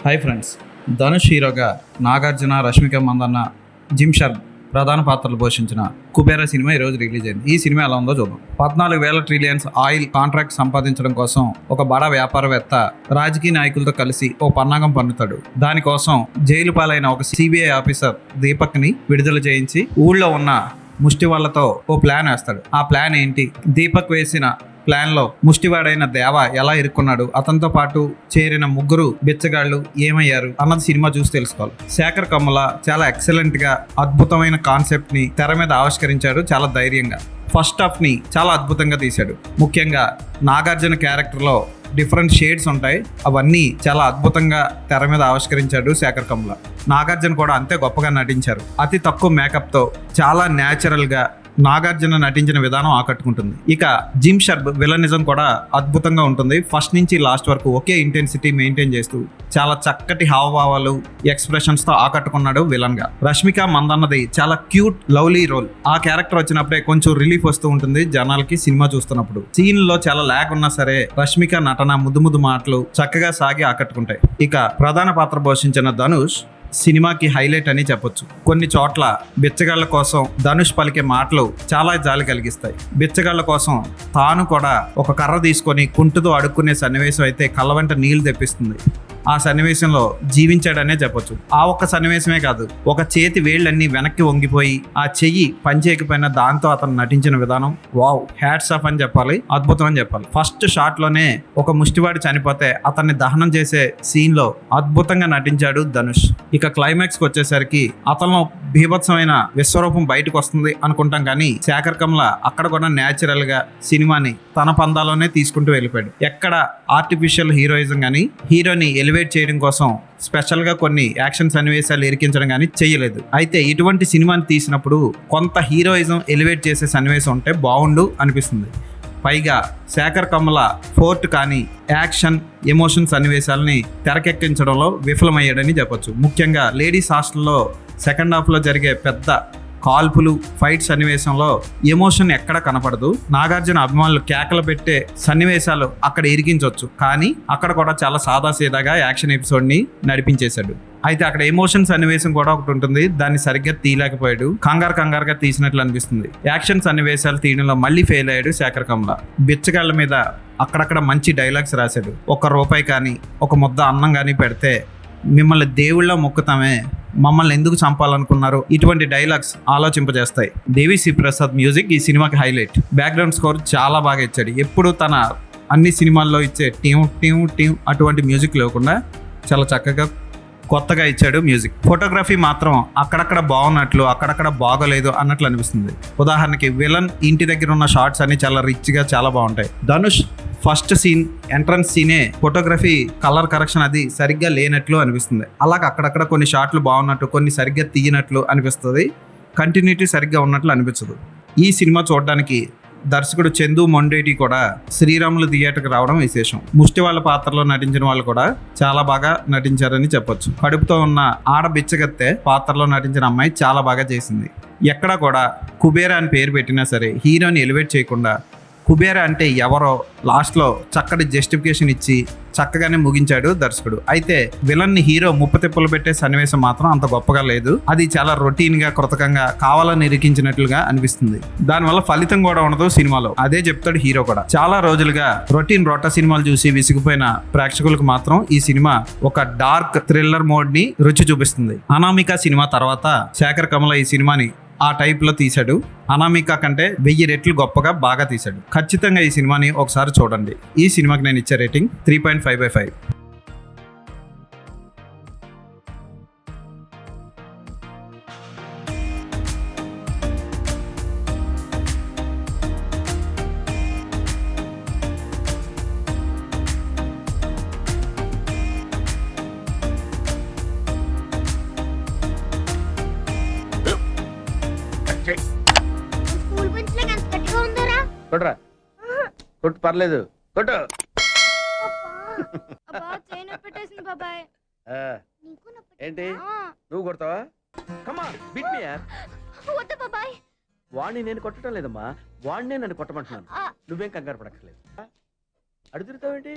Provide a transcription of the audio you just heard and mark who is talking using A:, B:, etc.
A: Hi friends, Dhanush హీరోగా Nagarjuna, Rashmika Mandanna, gym shrub ప్రధాన పాత్రలు పోషించిన కుబేరా సినిమా ఈరోజు రిలీజ్ అయింది. ఈ సినిమా ఎలా ఉందో చూద్దాం. 14,000 ట్రిలియన్స్ ఆయిల్ కాంట్రాక్ట్ సంపాదించడం కోసం ఒక బడా వ్యాపారవేత్త రాజకీయ నాయకులతో కలిసి ఓ పన్నాగం పన్నుతాడు. దానికోసం జైలు పాలైన ఒక సిబిఐ ఆఫీసర్ దీపక్ని విడుదల చేయించి ఊళ్ళో ఉన్న ముష్టి వాళ్లతో ఓ ప్లాన్ వేస్తాడు. ఆ ప్లాన్ ఏంటి? దీపక్ వేసిన ప్లాన్లో ముష్టివాడైన దేవ ఎలా ఇరుక్కున్నాడు, అతనితో పాటు చేరిన ముగ్గురు బిచ్చగాళ్ళు ఏమయ్యారు అన్నది సినిమా చూసి తెలుసుకోవాలి. శేఖర్ కమ్ముల చాలా ఎక్సలెంట్ గా అద్భుతమైన కాన్సెప్ట్ ని తెర మీద ఆవిష్కరించాడు. చాలా ధైర్యంగా ఫస్ట్ హాఫ్ ని చాలా అద్భుతంగా తీశాడు. ముఖ్యంగా నాగార్జున క్యారెక్టర్ లో డిఫరెంట్ షేడ్స్ ఉంటాయి, అవన్నీ చాలా అద్భుతంగా తెర మీద ఆవిష్కరించాడు శేఖర్ కమ్ముల. నాగార్జున కూడా అంతే గొప్పగా నటించారు. అతి తక్కువ మేకప్ తో చాలా న్యాచురల్ గా నాగార్జున నటించిన విధానం ఆకట్టుకుంటుంది. ఇక జిమ్ షర్బ్ విలనిజం కూడా అద్భుతంగా ఉంటుంది. ఫస్ట్ నుంచి లాస్ట్ వరకు ఒకే ఇంటెన్సిటీ మెయింటైన్ చేస్తూ చాలా చక్కటి హావభావాలు, ఎక్స్ప్రెషన్స్ తో ఆకట్టుకున్నాడు విలన్ గా. రష్మిక మందన్నది చాలా క్యూట్ లవ్లీ రోల్. ఆ క్యారెక్టర్ వచ్చినప్పుడే కొంచెం రిలీఫ్ వస్తూ ఉంటుంది జనాలకి సినిమా చూస్తున్నప్పుడు. సీన్ లో చాలా ల్యాగ్ ఉన్నా సరే రష్మిక నటన, ముద్దు మాటలు చక్కగా సాగి ఆకట్టుకుంటాయి. ఇక ప్రధాన పాత్ర పోషించిన ధనుష్ సినిమాకి హైలైట్ అని చెప్పొచ్చు. కొన్ని చోట్ల బిచ్చగాళ్ల కోసం ధనుష్ పలికే మాటలు చాలా జాలి కలిగిస్తాయి. బిచ్చగాళ్ల కోసం తాను కూడా ఒక కర్ర తీసుకొని కుంటుతో అడుక్కునే సన్నివేశం అయితే కళ్ళ వెంట నీళ్లు తెప్పిస్తుంది. ఆ సన్నివేశంలో జీవించాడనే చెప్పొచ్చు. ఆ ఒక్క సన్నివేశమే కాదు, ఒక చేతి వేళ్ళన్నీ వెనక్కి వంగిపోయి ఆ చెయ్యి పనిచేయకపోయినా దాంతో అతను నటించిన విధానం వావ్, హ్యాట్స్ ఆఫ్ అని చెప్పాలి, అద్భుతం అని చెప్పాలి. ఫస్ట్ షాట్ లోనే ఒక ముష్టివాడి చనిపోతే అతన్ని దహనం చేసే సీన్ లో అద్భుతంగా నటించాడు ధనుష్. ఇక క్లైమాక్స్ కి వచ్చేసరికి అతను బీభత్సమైన విశ్వరూపం బయటకు వస్తుంది అనుకుంటాం, కానీ శేఖర్ కమ్ల అక్కడ కూడా న్యాచురల్ గా సినిమాని తన పందాలోనే తీసుకుంటూ వెళ్ళిపోయాడు. ఎక్కడ ఆర్టిఫిషియల్ హీరోయిజం కానీ హీరోని ఎలివేట్ చేయడం కోసం స్పెషల్ గా కొన్ని యాక్షన్ సన్నివేశాలు ఇరికించడం కానీ చేయలేదు. అయితే ఇటువంటి సినిమాని తీసినప్పుడు కొంత హీరోయిజం ఎలివేట్ చేసే సన్నివేశం ఉంటే బాగుండు అనిపిస్తుంది. పైగా శేఖర్ కమ్ల ఫోర్ట్ కానీ యాక్షన్, ఎమోషన్ సన్నివేశాలని తెరకెక్కించడంలో విఫలమయ్యాడని చెప్పొచ్చు. ముఖ్యంగా లేడీస్ హాస్టల్లో సెకండ్ హాఫ్ లో జరిగే పెద్ద కాల్పులు, ఫైట్ సన్నివేశంలో ఎమోషన్ ఎక్కడ కనపడదు. నాగార్జున అభిమానులు కేకలు పెట్టే సన్నివేశాలు అక్కడ ఇరికించవచ్చు, కానీ అక్కడ కూడా చాలా సాదాసీదాగా యాక్షన్ ఎపిసోడ్ ని నడిపించేశాడు. అయితే అక్కడ ఎమోషన్ సన్నివేశం కూడా ఒకటి ఉంటుంది, దాన్ని సరిగ్గా తీయలేకపోయాడు. కంగారుగా తీసినట్లు అనిపిస్తుంది. యాక్షన్ సన్నివేశాలు తీయడంలో మళ్ళీ ఫెయిల్ అయ్యాడు శేఖర్ కమ్ల. బిచ్చగాళ్ళ మీద అక్కడక్కడ మంచి డైలాగ్స్ రాశాడు. ₹1 కానీ ఒక ముద్ద అన్నం కానీ పెడితే మిమ్మల్ని దేవుళ్ళ మొక్కుతామే, మమ్మల్ని ఎందుకు చంపాలనుకున్నారు, ఇటువంటి డైలాగ్స్ ఆలోచింపజేస్తాయి. దేవిశ్రీ ప్రసాద్ మ్యూజిక్ ఈ సినిమాకి హైలైట్. బ్యాక్గ్రౌండ్ స్కోర్ చాలా బాగా ఇచ్చాడు. ఎప్పుడు తన అన్ని సినిమాల్లో ఇచ్చే టీం అటువంటి మ్యూజిక్ లేకుండా చాలా చక్కగా కొత్తగా ఇచ్చాడు మ్యూజిక్. ఫోటోగ్రఫీ మాత్రం అక్కడక్కడ బాగున్నట్లు, అక్కడక్కడ బాగోలేదు అన్నట్లు అనిపిస్తుంది. ఉదాహరణకి విలన్ ఇంటి దగ్గర ఉన్న షార్ట్స్ అన్ని చాలా రిచ్ గా చాలా బాగుంటాయి. ధనుష్ ఫస్ట్ సీన్, ఎంట్రన్స్ సీనే ఫోటోగ్రఫీ, కలర్ కరెక్షన్ అది సరిగ్గా లేనట్లు అనిపిస్తుంది. అలాగే అక్కడక్కడ కొన్ని షాట్లు బాగున్నట్టు, కొన్ని సరిగ్గా తీయనట్లు అనిపిస్తుంది. కంటిన్యూటీ సరిగ్గా ఉన్నట్లు అనిపించదు. ఈ సినిమా చూడడానికి దర్శకుడు చందు మొండేటి కూడా శ్రీరాములు థియేటర్కి రావడం విశేషం. ముష్టి వాళ్ళ పాత్రలో నటించిన వాళ్ళు కూడా చాలా బాగా నటించారని చెప్పొచ్చు. కడుపుతో ఉన్న ఆడ బిచ్చగత్తె పాత్రలో నటించిన అమ్మాయి చాలా బాగా చేసింది. ఎక్కడా కూడా కుబేరా అని పేరు పెట్టినా సరే హీరోని ఎలివేట్ చేయకుండా కుబేరా అంటే ఎవరో లాస్ట్లో చక్కటి జస్టిఫికేషన్ ఇచ్చి చక్కగానే ముగించాడు దర్శకుడు. అయితే విలన్ ని హీరో ముప్పతిప్పలు పెట్టే సన్నివేశం మాత్రం అంత గొప్పగా లేదు. అది చాలా రొటీన్ గా, కృతకంగా, కావాలని ఇరికించినట్లుగా అనిపిస్తుంది. దానివల్ల ఫలితం కూడా ఉండదు సినిమాలో. అదే చెప్తాడు హీరో కూడా. చాలా రోజులుగా రొట్టా సినిమాలు చూసి విసిగిపోయిన ప్రేక్షకులకు మాత్రం ఈ సినిమా ఒక డార్క్ థ్రిల్లర్ మోడ్ ని రుచి చూపిస్తుంది. అనామిక సినిమా తర్వాత శేఖర్ కమ్ల ఈ సినిమాని ఆ టైప్ లో తీశాడు. అనామిక కంటే 1000 రెట్లు గొప్పగా బాగా తీశాడు. ఖచ్చితంగా ఈ సినిమాని ఒకసారి చూడండి. ఈ సినిమాకి నేను ఇచ్చే రేటింగ్ 3.5/5.
B: స్కూల్ బెంచ్ లో ఎంత గట్టిగా ఉందరా?
C: కొట్రా, కొట్టు, పర్లేదు, కొట్టు.
B: అబ్బా చైన్ పెట్టేసింది బాబాయ్. నీకు
C: ఏంటి నువ్వు కొడతావా? కమా బిట్ మీ యార్.
B: వద్దు బాబాయ్.
C: వాణ్ణి నేను కొట్టడం లేదమ్మా, వాణ్ణే నన్ను కొట్టమంటున్నాను. నువ్వేం కంగారు పడక్కర్లేదు. అడుగుతావేంటి?